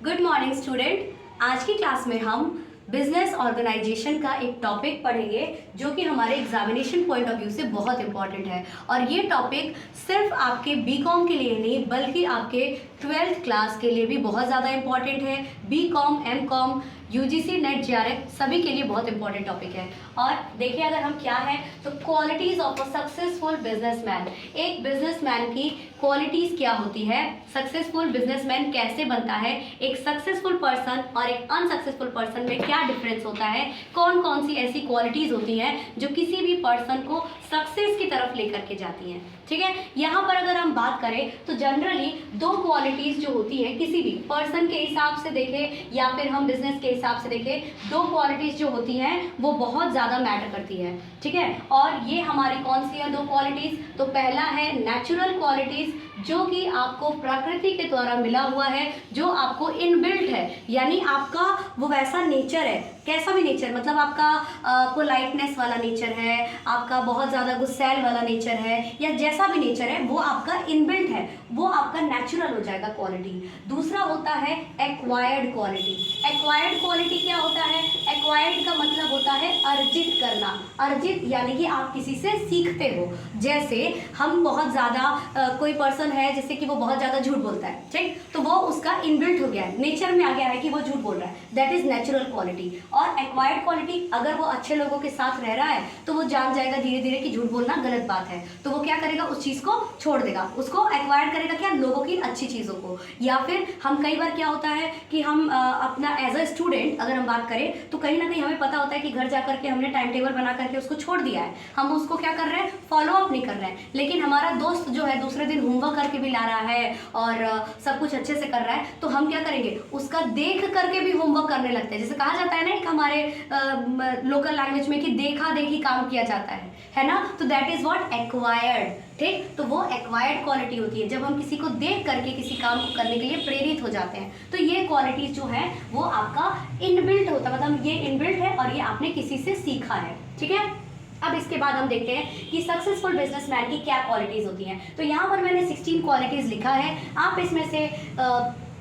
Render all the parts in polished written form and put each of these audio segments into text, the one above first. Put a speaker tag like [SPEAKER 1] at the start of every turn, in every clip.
[SPEAKER 1] Good morning student. आज की class में हम बिजनेस ऑर्गेनाइजेशन का एक टॉपिक पढ़ेंगे जो कि हमारे एग्जामिनेशन पॉइंट ऑफ व्यू से बहुत इंपॉर्टेंट है। और ये टॉपिक सिर्फ आपके बीकॉम के लिए नहीं बल्कि आपके 12th क्लास के लिए भी बहुत ज़्यादा इंपॉर्टेंट है। BCom, MCom, UGC, NET, JRF सभी के लिए बहुत इंपॉर्टेंट टॉपिक है। और देखिए अगर हम क्या है तो qualities of a successful businessman. एक बिजनेसमैन की क्वालिटीज क्या होती है, सक्सेसफुल बिजनेसमैन कैसे बनता है, एक सक्सेसफुल पर्सन और एक अनसक्सेसफुल पर्सन में क्या डिफरेंस होता है, कौन कौन सी ऐसी क्वालिटीज होती हैं जो किसी भी पर्सन को सक्सेस की तरफ लेकर के जाती हैं। ठीक है, यहाँ पर अगर हम बात करें तो जनरली दो क्वालिटीज जो होती हैं किसी भी पर्सन के हिसाब से देखें या फिर हम बिजनेस के हिसाब से देखें, दो क्वालिटीज जो होती हैं वो बहुत ज़्यादा मैटर करती है। ठीक है, और ये हमारी कौन सी है दो क्वालिटीज? तो पहला है नेचुरल क्वालिटीज जो कि आपको प्रकृति के द्वारा मिला हुआ है, जो आपको इनबिल्ट है, यानी आपका वो वैसा नेचर है, कैसा भी नेचर, मतलब आपका पोलाइटनेस वाला नेचर है, आपका बहुत ज़्यादा गुस्सैल वाला नेचर है, या जैसा भी नेचर है वो आपका इनबिल्ट है, वो आपका नेचुरल हो जाएगा क्वालिटी। दूसरा होता है एक्वायर्ड क्वालिटी। एक्वायर्ड क्वालिटी क्या होता है? एक्वायर्ड का मतलब होता है अर्जित करना। अर्जित यानी कि आप किसी से सीखते हो। जैसे हम बहुत ज़्यादा कोई पर्सन है जैसे कि वो बहुत ज़्यादा झूठ बोलता है, ठीक, तो वो उसका इनबिल्ट हो गया है, नेचर में आ गया है कि वो झूठ बोल रहा है, दैट इज नेचुरल क्वालिटी। और एक्वायर्ड क्वालिटी, अगर वो अच्छे लोगों के साथ रह रहा है तो वो जान जाएगा धीरे धीरे कि झूठ बोलना गलत बात है, तो वो क्या करेगा, उस चीज़ को छोड़ देगा, उसको एक्वायर करेगा क्या, लोगों की अच्छी चीज़ों को। या फिर हम कई बार क्या होता है कि हम अपना एज अ स्टूडेंट अगर हम बात करें तो कहीं ना कहीं हमें पता होता है कि घर जा करके हमने टाइम टेबल बना करके उसको छोड़ दिया है, हम उसको क्या कर रहे हैं, फॉलो अप नहीं कर रहे हैं। लेकिन हमारा दोस्त जो है दूसरे दिन होमवर्क करके भी ला रहा है और सब कुछ अच्छे से कर रहा है, तो हम क्या करेंगे, उसका देख करके भी होमवर्क करने लगते हैं। जैसे कहा जाता है ना एक हमारे लोकल लैंग्वेज में कि देखा देखी काम किया जाता है ना, तो दैट इज व्हाट, एक्वायर्ड। ठीक, तो वो एक्वायर्ड क्वालिटी होती है जब हम किसी को देख करके किसी काम को करने के लिए प्रेरित हो जाते हैं। तो ये क्वालिटीज जो है वो आपका इनबिल्ट होता है, मतलब ये इनबिल्ट है और ये आपने किसी से सीखा है। ठीक है, अब इसके बाद हम देखते हैं कि सक्सेसफुल बिजनेसमैन की क्या क्वालिटीज़ होती हैं। तो यहाँ पर मैंने 16 क्वालिटीज़ लिखा है, आप इसमें से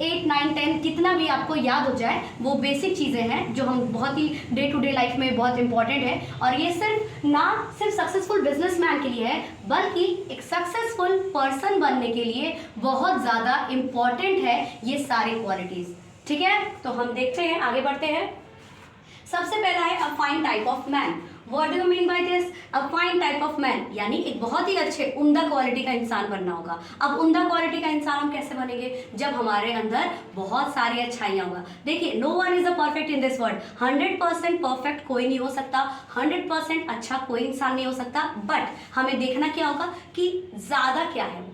[SPEAKER 1] 8, 9, 10 कितना भी आपको याद हो जाए, वो बेसिक चीज़ें हैं जो हम बहुत ही डे टू डे लाइफ में बहुत इंपॉर्टेंट है। और ये सिर्फ सक्सेसफुल बिजनेसमैन के लिए है बल्कि एक सक्सेसफुल पर्सन बनने के लिए बहुत ज़्यादा इंपॉर्टेंट है ये सारी क्वालिटीज़। ठीक है, तो हम देखते हैं, आगे बढ़ते हैं। सबसे पहला है a fine type of man. What do you mean by this? A fine type of man, यानी एक बहुत ही अच्छे उम्दा क्वालिटी का इंसान बनना होगा। अब उम्दा क्वालिटी का इंसान हम कैसे बनेंगे, जब हमारे अंदर बहुत सारी अच्छाइयाँ होगा। देखिए, no one is a perfect in this world. 100% perfect कोई नहीं हो सकता, 100% अच्छा कोई इंसान नहीं हो सकता, बट हमें देखना क्या होगा कि ज़्यादा क्या है।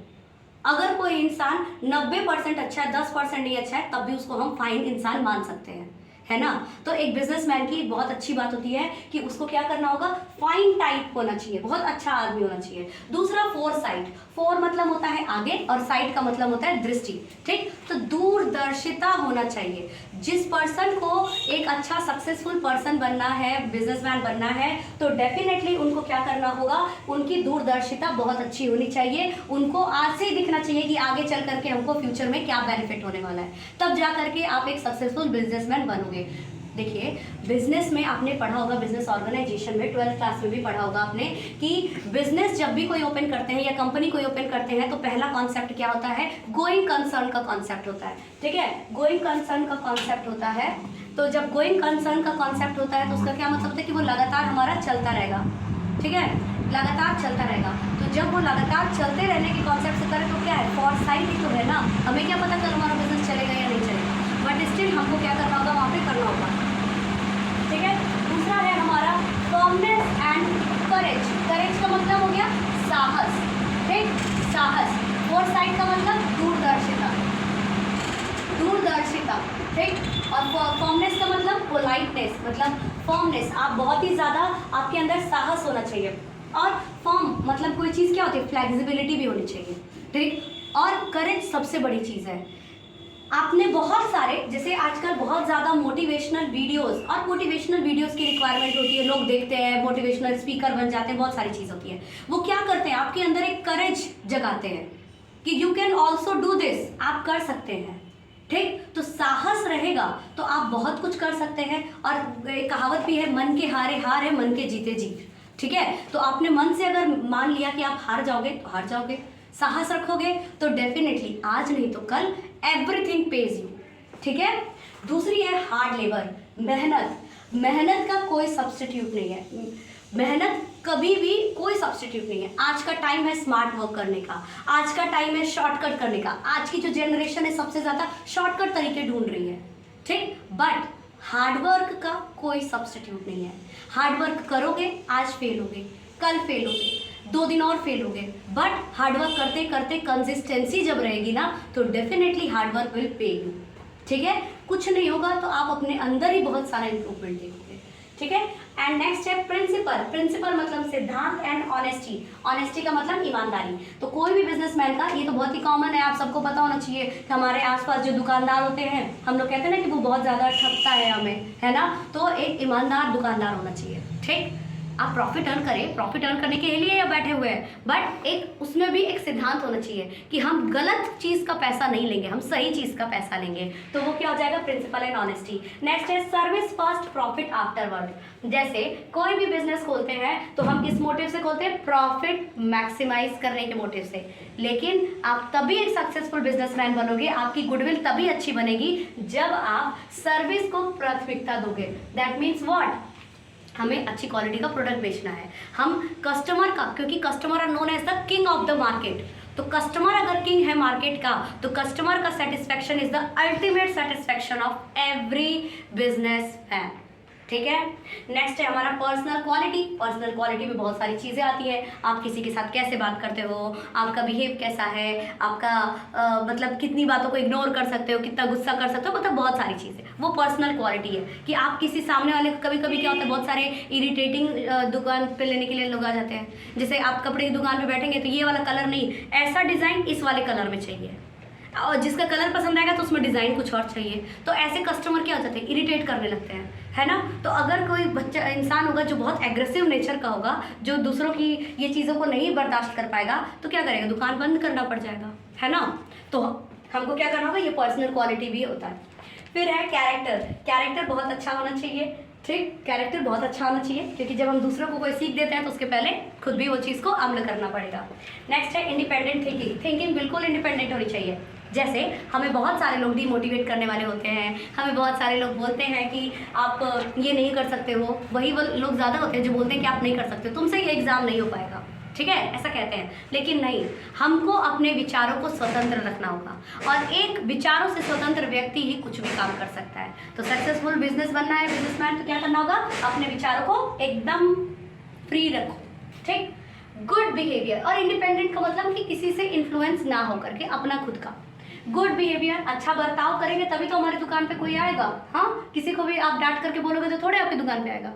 [SPEAKER 1] अगर कोई इंसान 90% अच्छा है, 10% नहीं अच्छा है, तब भी उसको हम फाइन इंसान मान सकते हैं, है ना। तो एक बिजनेसमैन की एक बहुत अच्छी बात होती है कि उसको क्या करना होगा, फाइन टाइप होना चाहिए, बहुत अच्छा आदमी होना चाहिए। दूसरा फोरसाइट। फोर मतलब होता है आगे और साइट का मतलब होता है दृष्टि। ठीक, तो दूरदर्शिता होना चाहिए। जिस पर्सन को एक अच्छा सक्सेसफुल पर्सन बनना है, बिजनेसमैन बनना है, तो डेफिनेटली उनको क्या करना होगा, उनकी दूरदर्शिता बहुत अच्छी होनी चाहिए। उनको आज से ही दिखना चाहिए कि आगे चल करके हमको फ्यूचर में क्या बेनिफिट होने वाला है, तब जा करके आप एक सक्सेसफुल बिजनेसमैन बनोगे। देखिए, बिजनेस में आपने पढ़ा होगा, बिजनेस ऑर्गेनाइजेशन में 12th क्लास में भी पढ़ा होगा आपने कि बिजनेस जब भी कोई ओपन करते हैं या कंपनी कोई ओपन करते हैं तो पहला कॉन्सेप्ट क्या होता है, गोइंग कंसर्न का कॉन्सेप्ट होता है। ठीक है, गोइंग कंसर्न का कॉन्सेप्ट होता है। तो जब गोइंग कंसर्न का कॉन्सेप्ट होता है तो उसका क्या मतलब होता है कि वो लगातार हमारा चलता रहेगा। ठीक है, लगातार चलता रहेगा। तो जब वो लगातार चलते रहने के कॉन्सेप्ट से करें तो क्या है, फॉरसाइट ही तो है ना, हमें क्या पता कल हमारा बिजनेस चलेगा या नहीं चलेगा, बट स्टिल हमको क्या करना होगा, वहाँ पे करना होगा। ठीक है, दूसरा है हमारा फर्मनेस एंड करेज। करेज का मतलब हो गया साहस। ठीक, साहस। फोरसाइट का मतलब दूरदर्शिता, दूरदर्शिता। ठीक, और फर्मनेस का मतलब पोलाइटनेस, मतलब फर्मनेस, आप बहुत ही ज़्यादा आपके अंदर साहस होना चाहिए। और फर्म मतलब कोई चीज़ क्या होती है, फ्लेक्सिबिलिटी भी होनी चाहिए। ठीक, और करेज सबसे बड़ी चीज़ है। आपने बहुत सारे, जैसे आजकल बहुत ज़्यादा मोटिवेशनल वीडियोस और मोटिवेशनल वीडियोस की रिक्वायरमेंट होती है, लोग देखते हैं, मोटिवेशनल स्पीकर बन जाते हैं, बहुत सारी चीज़ होती है। वो क्या करते हैं, आपके अंदर एक करेज जगाते हैं कि you can also do this, आप कर सकते हैं। ठीक। तो साहस रहेगा तो आप बहुत कुछ कर सकते हैं। और एक कहावत भी है, मन के हारे हार है, मन के जीते जीत। ठीक है, तो आपने मन से अगर मान लिया कि आप हार जाओगे तो हार जाओगे, साहस रखोगे तो डेफिनेटली आज नहीं तो कल एवरीथिंग पेज यू। ठीक है। दूसरी है हार्ड लेबर, मेहनत। मेहनत का कोई सब्स्टिट्यूट नहीं है, मेहनत कभी भी कोई सब्स्टिट्यूट नहीं है। आज का टाइम है स्मार्ट वर्क करने का, आज का टाइम है शॉर्टकट करने का। आज की जो जनरेशन है सबसे ज़्यादा शॉर्टकट तरीके ढूंढ रही है। ठीक, बट हार्डवर्क का कोई सब्स्टिट्यूट नहीं है। हार्डवर्क करोगे, आज फेल होगे, कल फेल होगे, 2 दिन और फेल होगे, बट हार्डवर्क करते करते कंसिस्टेंसी जब रहेगी ना तो definitely hard work will pay you. ठीक है, कुछ नहीं होगा तो आप अपने अंदर ही बहुत सारा इंप्रूवमेंट देखोगे। ठीक है। एंड नेक्स्ट है प्रिंसिपल। प्रिंसिपल मतलब सिद्धांत एंड ऑनेस्टी। ऑनेस्टी का मतलब ईमानदारी। तो कोई भी बिजनेसमैन का, ये तो बहुत ही कॉमन है, आप सबको पता होना चाहिए कि हमारे आसपास जो दुकानदार होते हैं, हम लोग कहते हैं ना कि वो बहुत ज़्यादा ठगता है हमें, है ना। तो एक ईमानदार दुकानदार होना चाहिए। ठीक, आप प्रॉफिट अर्न करें, प्रॉफिट अर्न करने के लिए यहाँ बैठे हुए हैं, बट एक उसमें भी एक सिद्धांत होना चाहिए कि हम गलत चीज़ का पैसा नहीं लेंगे, हम सही चीज़ का पैसा लेंगे। तो वो क्या हो जाएगा, प्रिंसिपल एंड ऑनेस्टी। नेक्स्ट है सर्विस फर्स्ट प्रॉफिट आफ्टरवर्ड। जैसे कोई भी बिजनेस खोलते हैं तो हम किस मोटिव से खोलते हैं, प्रॉफिट मैक्सिमाइज करने के मोटिव से। लेकिन आप तभी एक सक्सेसफुल बिजनेसमैन बनोगे, आपकी गुडविल तभी अच्छी बनेगी जब आप सर्विस को प्राथमिकता दोगे। दैट मीन्स व्हाट, हमें अच्छी क्वालिटी का प्रोडक्ट बेचना है। हम कस्टमर का, क्योंकि customer are known as the king of the market, तो कस्टमर अगर किंग है मार्केट का तो कस्टमर का satisfaction is the ultimate satisfaction of every business man. ठीक है। नेक्स्ट है हमारा पर्सनल क्वालिटी। पर्सनल क्वालिटी में बहुत सारी चीज़ें आती हैं, आप किसी के साथ कैसे बात करते हो, आपका बिहेव कैसा है, आपका मतलब कितनी बातों को इग्नोर कर सकते हो, कितना गुस्सा कर सकते हो, मतलब बहुत सारी चीज़ें, वो पर्सनल क्वालिटी है। कि आप किसी सामने वाले, कभी कभी क्या होता है, बहुत सारे इरिटेटिंग दुकान पे लेने के लिए लोग आ जाते हैं। जैसे आप कपड़े की दुकान पे बैठेंगे तो ये वाला कलर नहीं, ऐसा डिज़ाइन इस वाले कलर में चाहिए, और जिसका कलर पसंद आएगा तो उसमें डिज़ाइन कुछ और चाहिए। तो ऐसे कस्टमर क्या हो जाते हैं, इरिटेट करने लगते हैं, है ना। तो अगर कोई बच्चा इंसान होगा जो बहुत एग्रेसिव नेचर का होगा, जो दूसरों की ये चीज़ों को नहीं बर्दाश्त कर पाएगा, तो क्या करेगा, दुकान बंद करना पड़ जाएगा, है ना। तो हमको क्या करना होगा, ये पर्सनल क्वालिटी भी होता है। फिर है कैरेक्टर। कैरेक्टर बहुत अच्छा होना चाहिए। ठीक, कैरेक्टर बहुत अच्छा होना चाहिए, क्योंकि जब हम दूसरों को कोई सीख देते हैं तो उसके पहले खुद भी वो चीज़ को अमल करना पड़ेगा। नेक्स्ट है इंडिपेंडेंट थिंकिंग। थिंकिंग बिल्कुल इंडिपेंडेंट होनी चाहिए। जैसे हमें बहुत सारे लोग डिमोटिवेट करने वाले होते हैं, हमें बहुत सारे लोग बोलते हैं कि आप ये नहीं कर सकते हो, वही वो लोग ज़्यादा होते हैं जो बोलते हैं कि आप नहीं कर सकते, तुमसे ये एग्ज़ाम नहीं हो पाएगा। ठीक है, ऐसा कहते हैं। लेकिन नहीं, हमको अपने विचारों को स्वतंत्र रखना होगा, और एक विचारों से स्वतंत्र व्यक्ति ही कुछ भी काम कर सकता है। तो सक्सेसफुल बिजनेस बनना है बिजनेसमैन, तो क्या करना होगा, अपने विचारों को एकदम फ्री रखो। ठीक, गुड बिहेवियर। और इंडिपेंडेंट का मतलब कि किसी से इन्फ्लुएंस ना हो करके अपना खुद का गुड बिहेवियर, अच्छा बर्ताव करेंगे तभी तो हमारी दुकान पे कोई आएगा। हाँ, किसी को भी आप डांट करके बोलोगे तो थोड़े आपकी दुकान पे आएगा।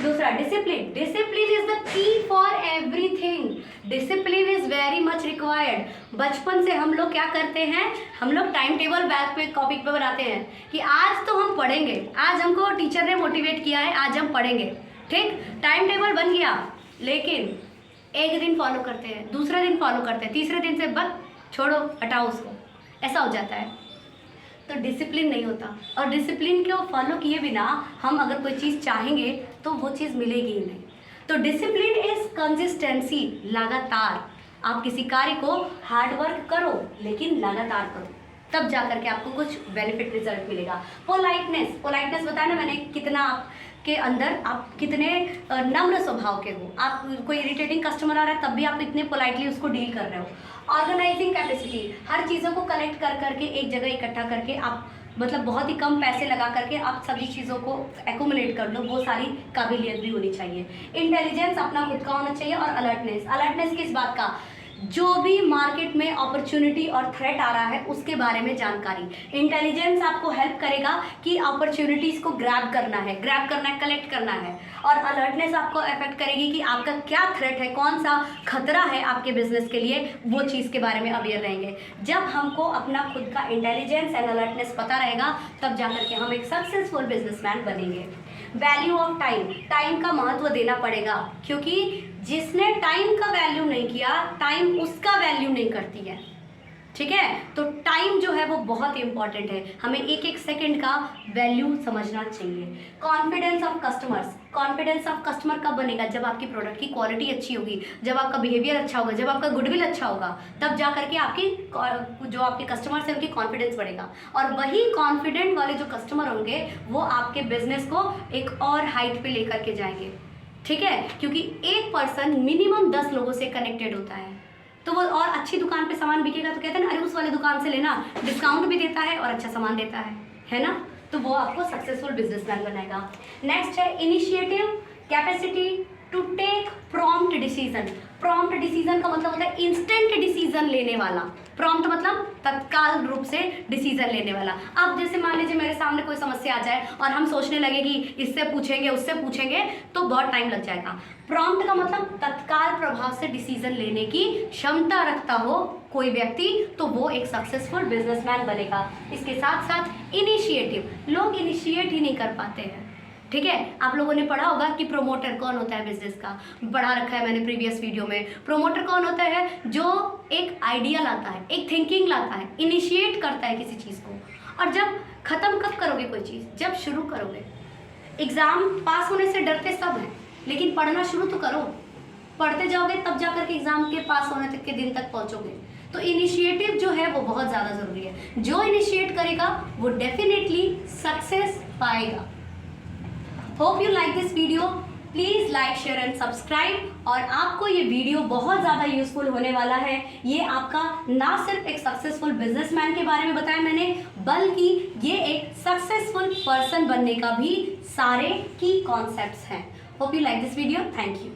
[SPEAKER 1] दूसरा discipline. Discipline is the key for everything. Discipline is very much required. बचपन से हम लोग क्या करते हैं, हम लोग टाइम टेबल बैग पे कॉपी पे बनाते हैं कि आज तो हम पढ़ेंगे, आज हमको टीचर ने मोटिवेट किया है, आज हम पढ़ेंगे। ठीक, टाइम टेबल बन गया, लेकिन एक दिन फॉलो करते हैं, दूसरे दिन फॉलो करते हैं, तीसरे दिन से बस छोड़ो, हटाओ उसको, ऐसा हो जाता है। तो डिसिप्लिन नहीं होता, और डिसिप्लिन को फॉलो किए बिना हम अगर कोई चीज़ चाहेंगे तो वो चीज़ मिलेगी ही नहीं। तो डिसिप्लिन इज कंसिस्टेंसी, लगातार। आप किसी कार्य को हार्ड वर्क करो लेकिन लगातार करो, तब जा करके आपको कुछ बेनिफिट रिजल्ट मिलेगा। पोलाइटनेस। पोलाइटनेस बताया ना मैंने, कितना आपके अंदर आप कितने नम्र स्वभाव के हो। आप कोई इरिटेटिंग कस्टमर आ रहा है तब भी आप इतने पोलाइटली उसको डील कर रहे हो। ऑर्गेनाइजिंग कैपेसिटी, हर चीज़ों को कलेक्ट कर करके एक जगह इकट्ठा करके आप मतलब बहुत ही कम पैसे लगा करके आप सभी चीज़ों को एक्यूमुलेट कर लो, वो सारी काबिलियत भी होनी चाहिए। इंटेलिजेंस अपना खुद का होना चाहिए, और अलर्टनेस। अलर्टनेस किस बात का, जो भी मार्केट में अपॉर्चुनिटी और थ्रेट आ रहा है उसके बारे में जानकारी। इंटेलिजेंस आपको हेल्प करेगा कि अपॉर्चुनिटीज़ को ग्रैब करना है, कलेक्ट करना है। और अलर्टनेस आपको अफेक्ट करेगी कि आपका क्या थ्रेट है, कौन सा खतरा है आपके बिजनेस के लिए, वो चीज़ के बारे में अवेयर रहेंगे। जब हमको अपना खुद का इंटेलिजेंस एंड अलर्टनेस पता रहेगा तब जाकर के हम एक सक्सेसफुल बिजनेसमैन बनेंगे। Value of time. टाइम का महत्व देना पड़ेगा, क्योंकि जिसने टाइम का वैल्यू नहीं किया, टाइम उसका वैल्यू नहीं करती है। ठीक है। तो टाइम जो है वो बहुत इंपॉर्टेंट है, हमें एक एक सेकंड का वैल्यू समझना चाहिए। Confidence of customers, confidence of customer कब बनेगा? जब आपकी प्रोडक्ट की क्वालिटी अच्छी होगी, जब आपका बिहेवियर अच्छा होगा, जब आपका गुडविल अच्छा होगा, तब जा करके आपकी जो आपके कस्टमर्स हैं उनकी कॉन्फिडेंस बढ़ेगा, और वही कॉन्फिडेंट वाले जो कस्टमर होंगे वो आपके बिजनेस को एक और हाइट पे लेकर के जाएंगे। ठीक है, क्योंकि एक पर्सन मिनिमम 10 लोगों से कनेक्टेड होता है, तो वो और अच्छी दुकान पे सामान बिकेगा तो कहते हैं ना, अरे उस वाले दुकान से लेना, डिस्काउंट भी देता है और अच्छा सामान देता है ना। तो वो आपको सक्सेसफुल बिजनेसमैन बनाएगा। नेक्स्ट है initiative, capacity to take prompt decision. Prompt decision का मतलब होता है इंस्टेंट डिसीजन लेने वाला। प्रॉम्प्ट मतलब तत्काल रूप से डिसीजन लेने वाला। अब जैसे मान लीजिए मेरे सामने कोई समस्या आ जाए और हम सोचने लगे कि इससे पूछेंगे उससे पूछेंगे तो बहुत टाइम लग जाएगा। प्रॉम्प्ट का मतलब तत्काल प्रभाव से डिसीजन लेने की क्षमता रखता हो कोई व्यक्ति, तो वो एक सक्सेसफुल बिजनेसमैन बनेगा। इसके साथ साथ इनिशिएटिव, लोग इनिशिएट ही नहीं कर पाते हैं। ठीक है, आप लोगों ने पढ़ा होगा कि प्रोमोटर कौन होता है बिजनेस का, पढ़ा रखा है मैंने प्रीवियस वीडियो में। प्रोमोटर कौन होता है? जो एक आइडिया लाता है, एक थिंकिंग लाता है, इनिशिएट करता है किसी चीज़ को। और जब खत्म कब करोगे कोई चीज़? जब शुरू करोगे। एग्ज़ाम पास होने से डरते सब हैं, लेकिन पढ़ना शुरू तो करो। पढ़ते जाओगे तब जा करके एग्ज़ाम के पास होने तक के दिन तक पहुँचोगे। तो इनिशिएटिव जो है वो बहुत ज़्यादा ज़रूरी है। जो इनिशिएट करेगा वो डेफिनेटली सक्सेस पाएगा। Hope you like this video, please like share and subscribe. और आपको ये वीडियो बहुत ज़्यादा यूजफुल होने वाला है। ये आपका ना सिर्फ एक सक्सेसफुल बिजनेसमैन के बारे में बताया मैंने, बल्कि ये एक सक्सेसफुल पर्सन बनने का भी सारे की कॉन्सेप्ट्स हैं। Hope you like this video, thank you.